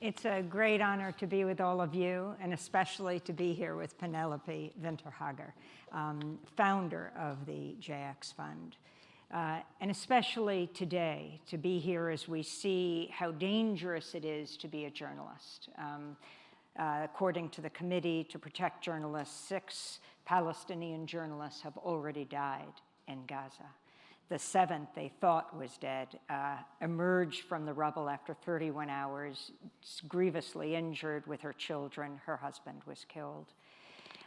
It's a great honor to be with all of you, and especially to be here with Penelope Winterhager, founder of the JX Fund. And especially today, to be here as we see how dangerous it is to be a journalist. According to the Committee to Protect Journalists, 6 Palestinian journalists have already died in Gaza. The 7th they thought was dead emerged from the rubble after 31 hours, grievously injured with her children. Her husband was killed.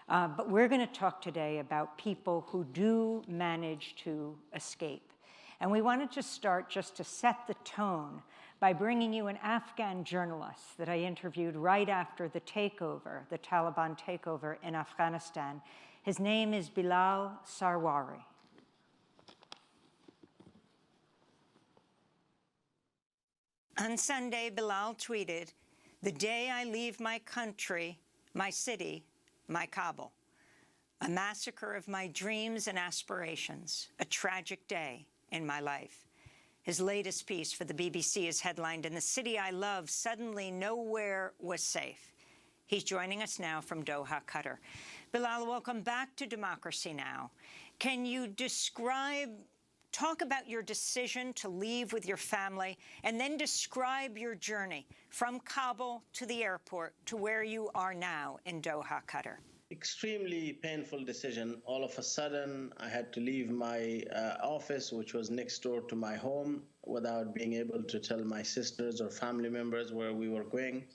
But we're going to talk today about people who do manage to escape. And we wanted to start just to set the tone by bringing you an Afghan journalist that I interviewed right after the takeover, the Taliban takeover in Afghanistan. His name is Bilal Sarwari. On Sunday, Bilal tweeted, "The day I leave my country, my city, my Kabul. A massacre of my dreams and aspirations, a tragic day in my life." His latest piece for the BBC is headlined, "In the city I love, suddenly nowhere was safe." He's joining us now from Doha, Qatar. Bilal, welcome back to Democracy Now! Can you talk about your decision to leave with your family, and then describe your journey from Kabul to the airport to where you are now in Doha, Qatar? Extremely painful decision. All of a sudden, I had to leave my office, which was next door to my home, without being able to tell my sisters or family members where we were going.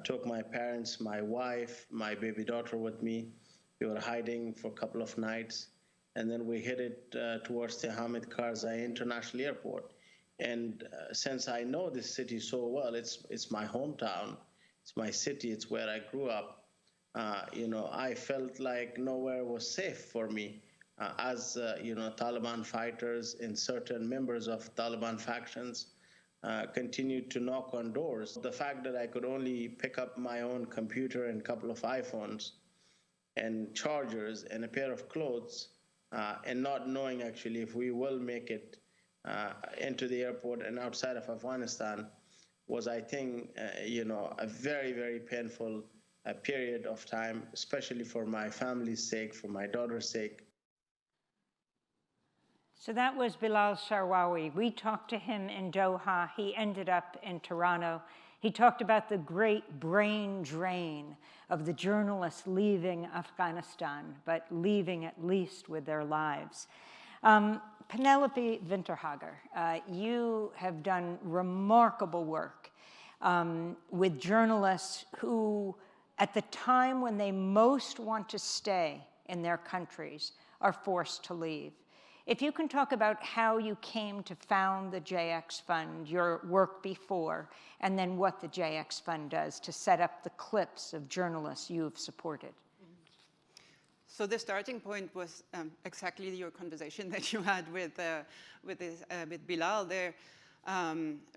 Took my parents, my wife, my baby daughter with me. We were hiding for a couple of nights. And then we headed towards the Hamid Karzai International Airport. And since I know this city so well, it's my hometown, it's my city, it's where I grew up. I felt like nowhere was safe for me as Taliban fighters and certain members of Taliban factions continued to knock on doors. The fact that I could only pick up my own computer and a couple of iPhones and chargers and a pair of clothes, and not knowing actually if we will make it into the airport and outside of Afghanistan was, I think, a very, very painful period of time, especially for my family's sake, for my daughter's sake. So that was Bilal Sarwari. We talked to him in Doha. He ended up in Toronto. He talked about the great brain drain of the journalists leaving Afghanistan, but leaving at least with their lives. Penelope Winterhager, you have done remarkable work with journalists who, at the time when they most want to stay in their countries, are forced to leave. If you can talk about how you came to found the JX Fund, your work before, and then what the JX Fund does to set up the clips of journalists you've supported. So the starting point was exactly your conversation that you had with Bilal there.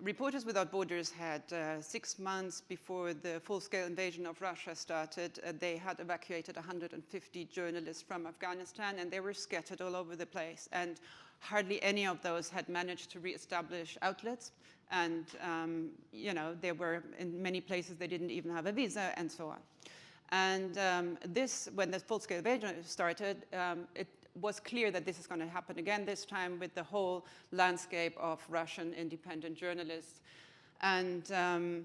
Reporters Without Borders had 6 months before the full-scale invasion of Russia started, they had evacuated 150 journalists from Afghanistan, and they were scattered all over the place. And hardly any of those had managed to reestablish outlets. And, they were in many places, they didn't even have a visa, and so on. And when the full-scale invasion started, it was clear that this is going to happen again, this time with the whole landscape of Russian independent journalists. And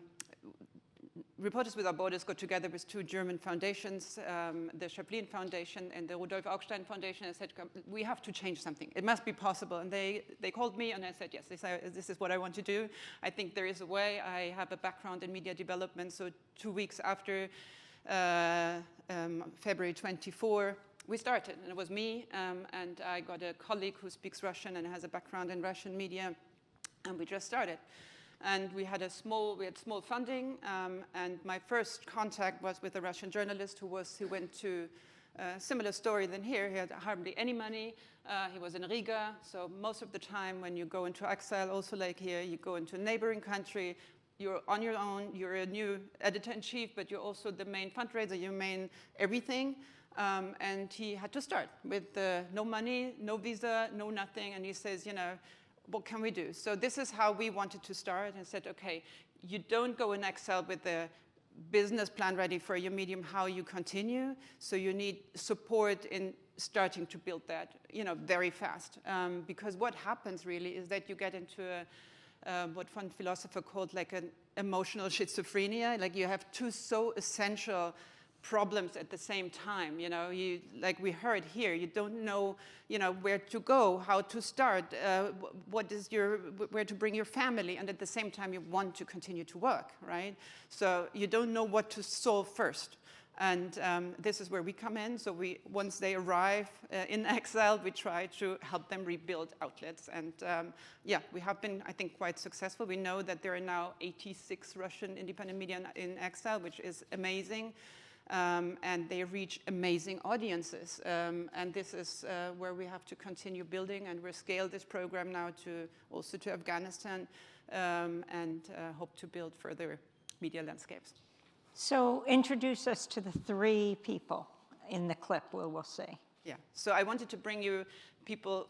Reporters Without Borders got together with 2 German foundations, the Chaplin Foundation and the Rudolf Augstein Foundation, and said, we have to change something. It must be possible. And they called me, and I said, yes, this is what I want to do. I think there is a way. I have a background in media development, so 2 weeks after February 24, we started, and it was me, and I got a colleague who speaks Russian and has a background in Russian media, and we just started. And we had small funding, and my first contact was with a Russian journalist who went to a similar story than here. He had hardly any money. He was in Riga, so most of the time when you go into exile, also like here, you go into a neighboring country, you're on your own, you're a new editor-in-chief, but you're also the main fundraiser, your main everything. And he had to start with no money, no visa, no nothing. And he says, what can we do? So this is how we wanted to start, and said, okay, you don't go in exile with a business plan ready for your medium, how you continue. So you need support in starting to build that, very fast. Because what happens really is that you get into what one philosopher called like an emotional schizophrenia. Like you have two so essential problems at the same time. You, like we heard here, you don't know, where to go, how to start, where to bring your family, and at the same time you want to continue to work, right? So you don't know what to solve first. And this is where we come in. So once they arrive in exile, we try to help them rebuild outlets. And yeah, we have been, I think, quite successful. We know that there are now 86 Russian independent media in exile, which is amazing. And they reach amazing audiences. And this is where we have to continue building, and we'll scale this program now also to Afghanistan, and hope to build further media landscapes. So introduce us to the three people in the clip we'll see. Yeah, so I wanted to bring you people,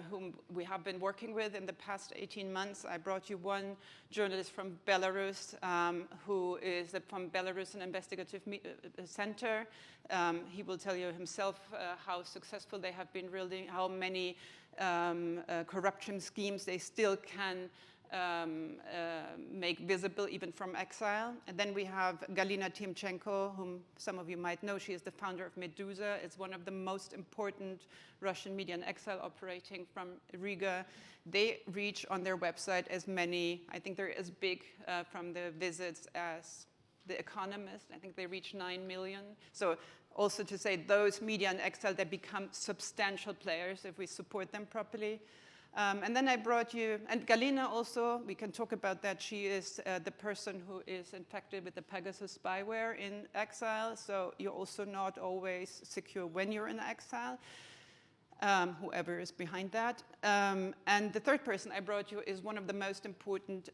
whom we have been working with in the past 18 months. I brought you one journalist from Belarus, who is from Belarusian Investigative Center. He will tell you himself how successful they have been building, how many corruption schemes they still can make visible even from exile. And then we have Galina Timchenko, whom some of you might know. She is the founder of Meduza. It's one of the most important Russian media in exile operating from Riga. They reach on their website as many, I think they're as big from the visits as The Economist. I think they reach 9 million. So also to say those media in exile, they become substantial players if we support them properly. And then I brought you, and Galina also, we can talk about that. She is the person who is infected with the Pegasus spyware in exile. So you're also not always secure when you're in exile, whoever is behind that. And the third person I brought you is one of the most important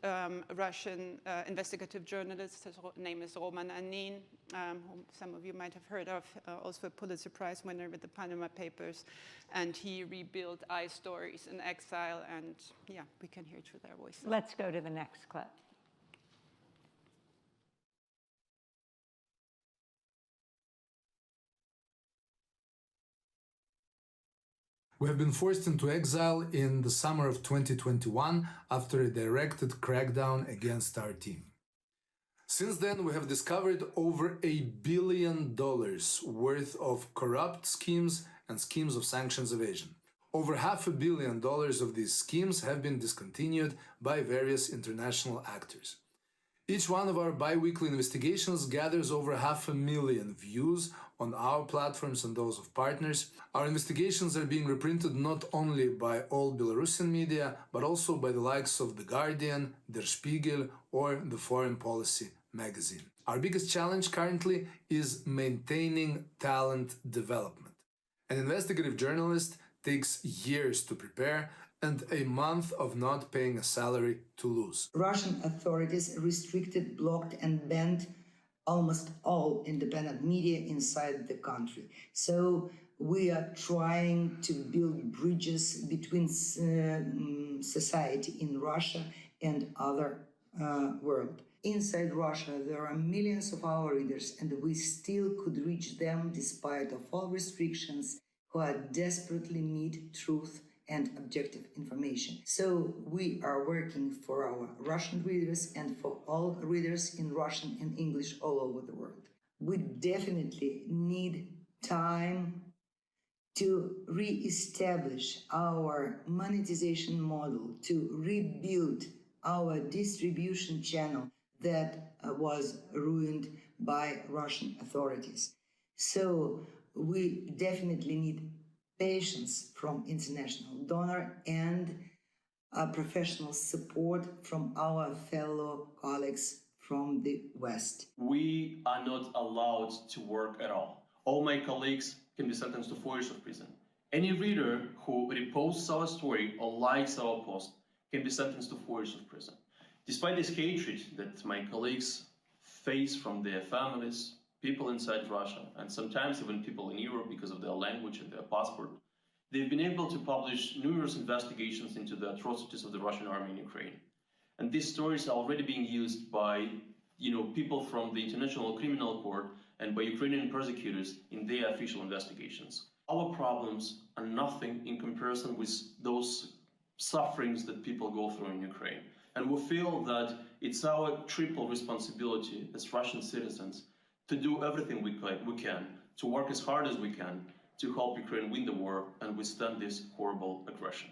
Russian investigative journalists. His name is Roman Anin, whom some of you might have heard of, also a Pulitzer Prize winner with the Panama Papers. And he rebuilt iStories in exile, and yeah, we can hear through their voices. Let's go to the next clip. We have been forced into exile in the summer of 2021 after a directed crackdown against our team. Since then, we have discovered over $1 billion worth of corrupt schemes and schemes of sanctions evasion. Over $500 million of these schemes have been discontinued by various international actors. Each one of our bi-weekly investigations gathers over 500,000 views on our platforms and those of partners. Our investigations are being reprinted not only by all Belarusian media, but also by the likes of The Guardian, Der Spiegel, or the Foreign Policy magazine. Our biggest challenge currently is maintaining talent development. An investigative journalist takes years to prepare and a month of not paying a salary to lose. Russian authorities restricted, blocked, and banned almost all independent media inside the country. So we are trying to build bridges between society in Russia and other world. Inside Russia, there are millions of our readers, and we still could reach them despite of all restrictions, who are desperately need truth and objective information. So we are working for our Russian readers and for all readers in Russian and English all over the world. We definitely need time to re-establish our monetization model, to rebuild our distribution channel that was ruined by Russian authorities. So we definitely need patience from international donor and professional support from our fellow colleagues from the West. We are not allowed to work at all. All my colleagues can be sentenced to 4 years of prison. Any reader who reposts our story or likes our post can be sentenced to 4 years of prison. Despite this hatred that my colleagues face from their families, people inside Russia, and sometimes even people in Europe because of their language and their passport, they've been able to publish numerous investigations into the atrocities of the Russian army in Ukraine. And these stories are already being used by people from the International Criminal Court and by Ukrainian prosecutors in their official investigations. Our problems are nothing in comparison with those sufferings that people go through in Ukraine. And we feel that it's our triple responsibility as Russian citizens to do everything we can, to work as hard as we can, to help Ukraine win the war and withstand this horrible aggression.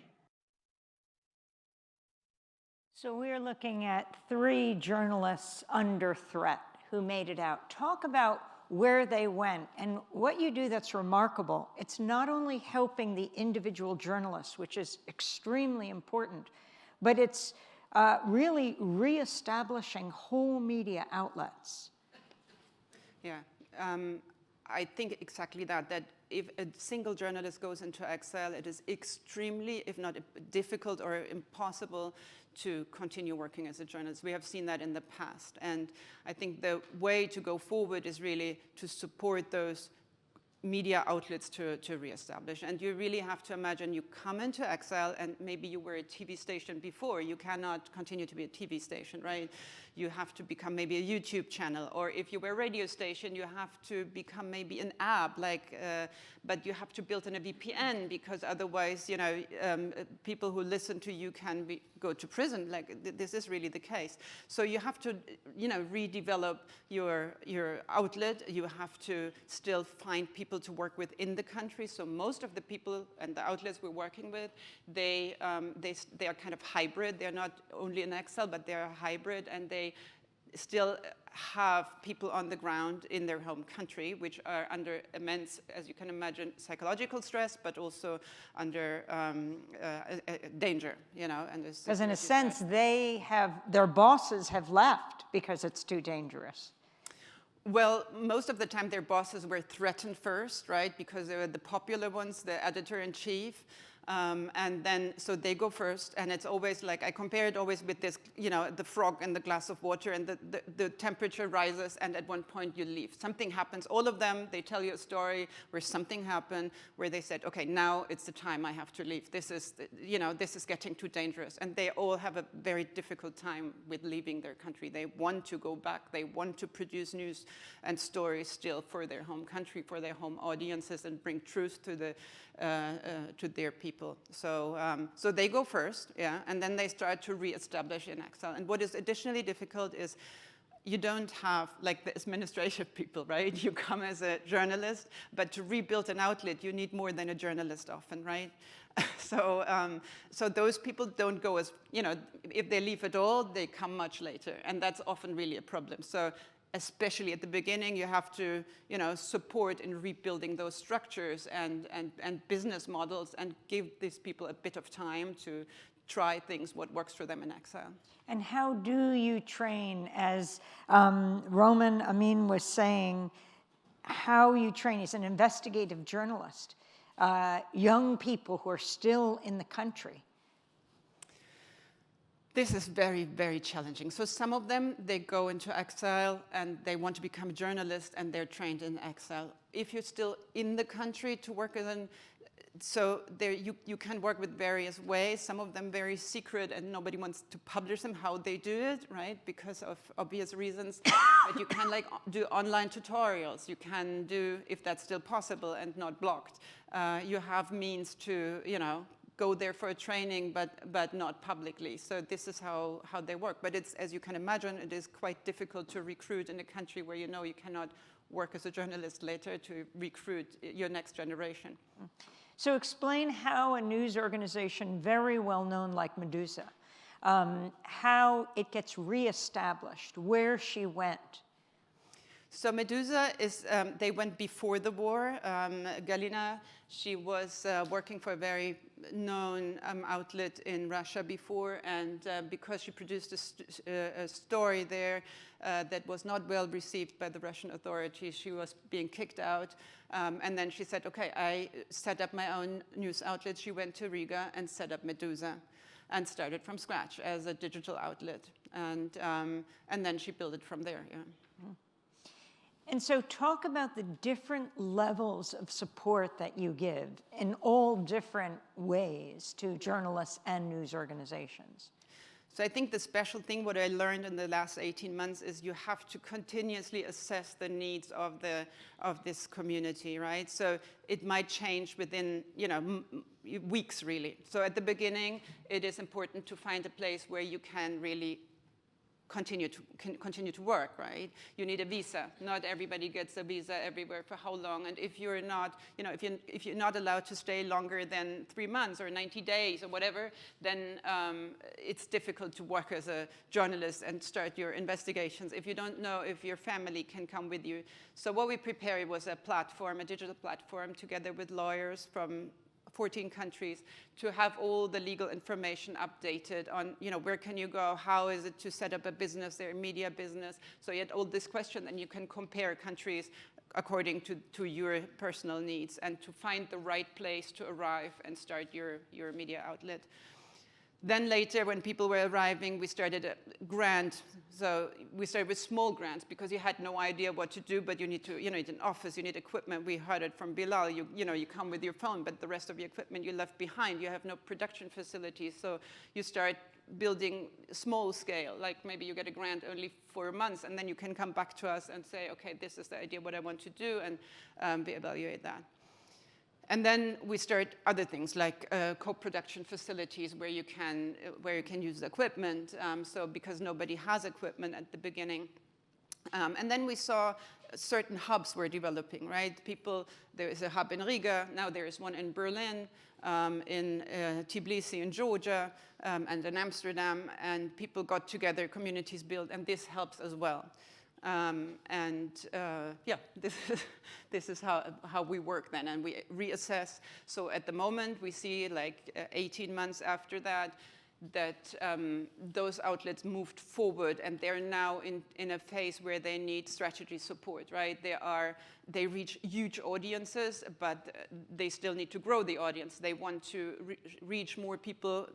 So we're looking at 3 journalists under threat who made it out. Talk about where they went and what you do that's remarkable. It's not only helping the individual journalists, which is extremely important, but it's really reestablishing whole media outlets. Yeah, I think exactly that if a single journalist goes into exile, it is extremely, if not difficult or impossible, to continue working as a journalist. We have seen that in the past. And I think the way to go forward is really to support those media outlets to reestablish. And you really have to imagine you come into exile and maybe you were a TV station before. You cannot continue to be a TV station, right? You have to become maybe a YouTube channel. Or if you were a radio station, you have to become maybe an app, but you have to build in a VPN because otherwise, people who listen to you can go to prison. This is really the case. So you have to, redevelop your outlet. You have to still find people to work with in the country. So most of the people and the outlets we're working with, they are kind of hybrid. They're not only in exile, but they're hybrid, and they still have people on the ground in their home country, which are under immense, as you can imagine, psychological stress, but also under danger, Because in a sense, their bosses have left because it's too dangerous. Well, most of the time their bosses were threatened first, right? Because they were the popular ones, the editor-in-chief. And then, so they go first, and it's always like, I compare it always with this, the frog in the glass of water, and the temperature rises, and at one point you leave. Something happens, all of them, they tell you a story where something happened, where they said, okay, now it's the time I have to leave. This is, this is getting too dangerous. And they all have a very difficult time with leaving their country. They want to go back. They want to produce news and stories still for their home country, for their home audiences, and bring truth to their people. So they go first, yeah, and then they start to reestablish in exile. And what is additionally difficult is you don't have like the administrative people, right? You come as a journalist, but to rebuild an outlet, you need more than a journalist often, right? So those people don't go as, if they leave at all, they come much later, and that's often really a problem. So especially at the beginning, you have to, support in rebuilding those structures and business models, and give these people a bit of time to try things, what works for them in exile. And how do you train, as Roman Amin was saying, how you train as an investigative journalist, young people who are still in the country? This is very, very challenging. So some of them, they go into exile and they want to become a journalist, and they're trained in exile. If you're still in the country to work as so there you can work with various ways, some of them very secret, and nobody wants to publish them, how they do it, right? Because of obvious reasons. But you can do online tutorials. You can do, if that's still possible and not blocked. You have means to, go there for a training, but not publicly. So this is how they work. But it's, as you can imagine, it is quite difficult to recruit in a country where you cannot work as a journalist later to recruit your next generation. So explain how a news organization very well known like Meduza, how it gets reestablished, where she went. So Meduza is, they went before the war. Galina, she was working for a very known outlet in Russia before, and because she produced a story there that was not well received by the Russian authorities, she was being kicked out. And then she said, okay, I set up my own news outlet. She went to Riga and set up Meduza and started from scratch as a digital outlet. And then she built it from there, yeah. And so talk about the different levels of support that you give in all different ways to journalists and news organizations. So I think the special thing, what I learned in the last 18 months, is you have to continuously assess the needs of this community, right? So it might change within, weeks, really. So at the beginning, it is important to find a place where you can really continue to work, right? You need a visa. Not everybody gets a visa everywhere. For how long? And if you're not, if you're not allowed to stay longer than 3 months or 90 days or whatever, then it's difficult to work as a journalist and start your investigations if you don't know if your family can come with you. So what we prepared was a platform, a digital platform, together with lawyers from 14 countries, to have all the legal information updated on, where can you go, how is it to set up a business, their media business. So you had all this question, and you can compare countries according to your personal needs, and to find the right place to arrive and start your media outlet. Then later, when people were arriving, we started a grant. So we started with small grants because you had no idea what to do, but you need an office, you need equipment. We heard it from Bilal. You come with your phone, but the rest of your equipment you left behind. You have no production facilities, so you start building small scale. Like maybe you get a grant only for a month, and then you can come back to us and say, okay, this is the idea, what I want to do, and we evaluate that. And then we start other things like co-production facilities where you can use the equipment. So because nobody has equipment at the beginning. And then we saw certain hubs were developing, right? There is a hub in Riga, now there is one in Berlin, in Tbilisi in Georgia, and in Amsterdam, and people got together, communities built, and this helps as well. This is how we work then, and we reassess. So at the moment, we see 18 months after that those outlets moved forward, and they're now in a phase where they need strategy support, right? They reach huge audiences, but they still need to grow the audience. They want to reach more people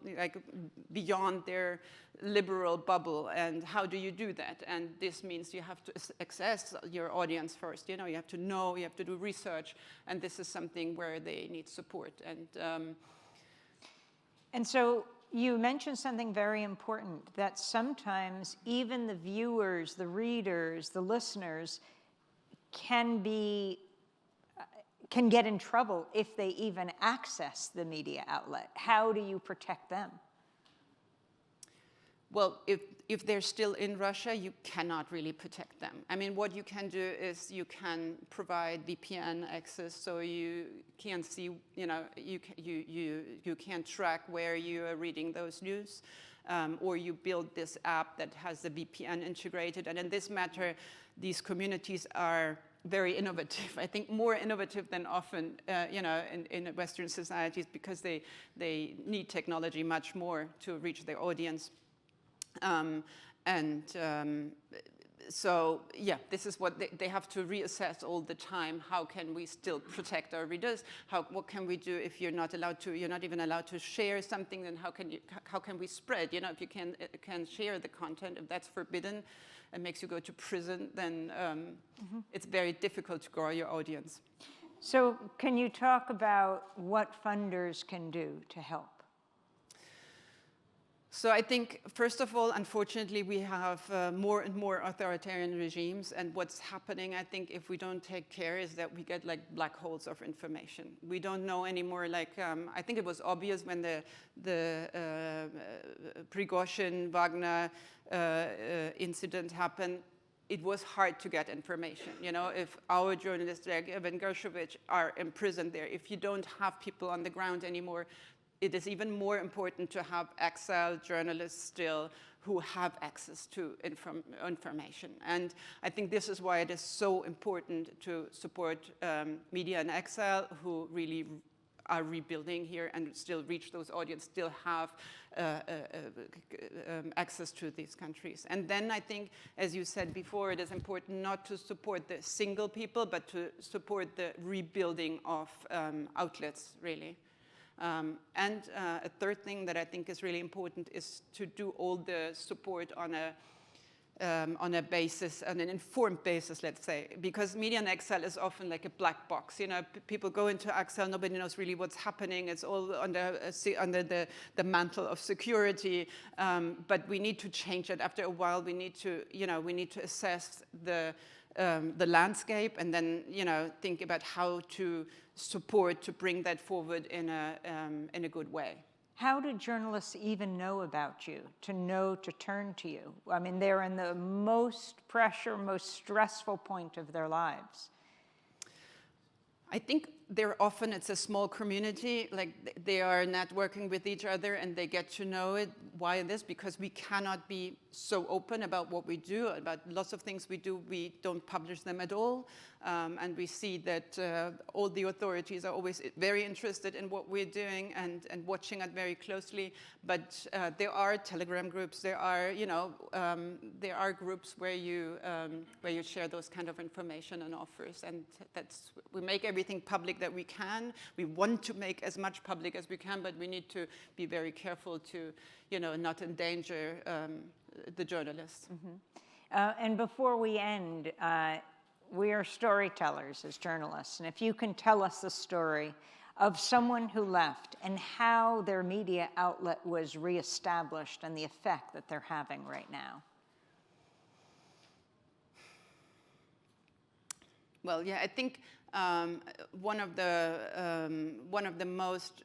beyond their liberal bubble, and how do you do that? And this means you have to access your audience first. You have to know, you have to do research, and this is something where they need support. And so you mentioned something very important, that sometimes even the viewers, the readers, the listeners can get in trouble if they even access the media outlet. How do you protect them? Well, if they're still in Russia, you cannot really protect them. I mean, what you can do is you can provide VPN access, so you can see, you can track where you are reading those news, or you build this app that has the VPN integrated. And in this matter, these communities are very innovative. I think more innovative than often, in Western societies, because they need technology much more to reach their audience. So yeah, this is what they have to reassess all the time. How can we still protect our readers? What can we do if you're not even allowed to share something? Then how can we spread? If you can share the content, if that's forbidden, and makes you go to prison, then it's very difficult to grow your audience. So can you talk about what funders can do to help? So I think, first of all, unfortunately, we have more and more authoritarian regimes. And what's happening, I think, if we don't take care, is that we get black holes of information. We don't know anymore. I think it was obvious when the Prigozhin, Wagner incident happened. It was hard to get information. If our journalists like Evan Gershkovich are imprisoned there, if you don't have people on the ground anymore, it is even more important to have exiled journalists still who have access to information. And I think this is why it is so important to support media in exile, who really are rebuilding here and still reach those audiences, still have access to these countries. And then I think, as you said before, it is important not to support the single people, but to support the rebuilding of outlets, really. And a third thing that I think is really important is to do all the support on a on a basis, on an informed basis, let's say, because media in exile is often like a black box. You know, people go into exile, nobody knows really what's happening. It's all under the mantle of security. But we need to change it. After a while, we need to, we need to assess the landscape and then, think about how to support to bring that forward in a good way. How do journalists even know about you, to know to turn to you? I mean, they're in the most pressure, most stressful point of their lives. I think it's a small community, like they are networking with each other and they get to know it. Why this? Because we cannot be so open about what we do, about lots of things we do, we don't publish them at all. And we see that all the authorities are always very interested in what we're doing and watching it very closely. But there are Telegram groups, there are groups where you share those kind of information and offers, and we make everything public that we can. We want to make as much public as we can, but we need to be very careful to, not endanger the journalists. Mm-hmm. And before we end, we are storytellers as journalists, and if you can tell us the story of someone who left and how their media outlet was reestablished and the effect that they're having right now. Well, yeah, I think one of the most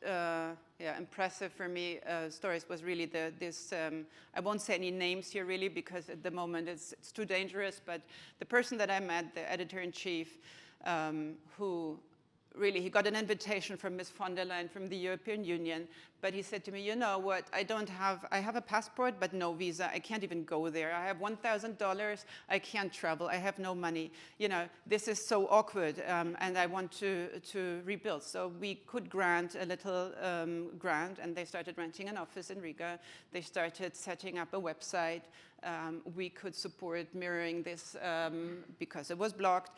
impressive for me stories was really this. I won't say any names here really because at the moment it's too dangerous. But the person that I met, the editor-in-chief, who really he got an invitation from Ms. von der Leyen from the European Union, but he said to me, you know what, I have a passport but no visa. I can't even go there. I have $1,000. I can't travel. I have no money. This is so awkward, and I want to rebuild. So we could grant a little grant, and they started renting an office in Riga. They started setting up a website. We could support mirroring this because it was blocked.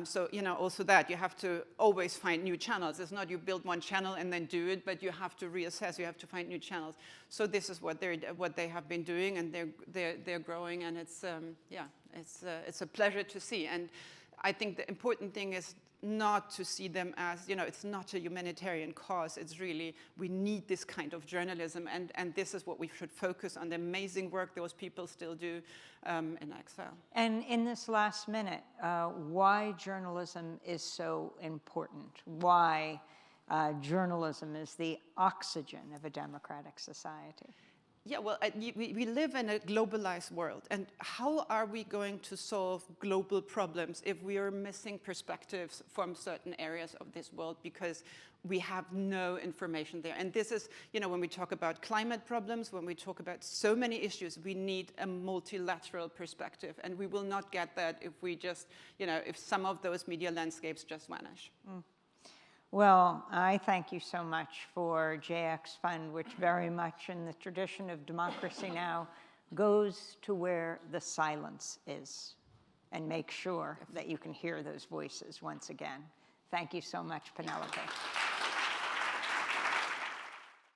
So, also that you have to always find new channels. It's not you build one channel and then do it, but you have to reassess. You have to find new channels. So this is what they have been doing, and they're growing, and it's a pleasure to see. And I think the important thing is not to see them as, it's not a humanitarian cause. It's really, we need this kind of journalism, and this is what we should focus on, the amazing work those people still do in exile. And in this last minute, why journalism is so important, why journalism is the oxygen of a democratic society. Yeah, well, we live in a globalized world, and how are we going to solve global problems if we are missing perspectives from certain areas of this world because we have no information there? And this is, when we talk about climate problems, when we talk about so many issues, we need a multilateral perspective, and we will not get that if we just, if some of those media landscapes just vanish. Mm. Well, I thank you so much for JX Fund, which very much in the tradition of Democracy Now! Goes to where the silence is and make sure that you can hear those voices once again. Thank you so much, Penelope.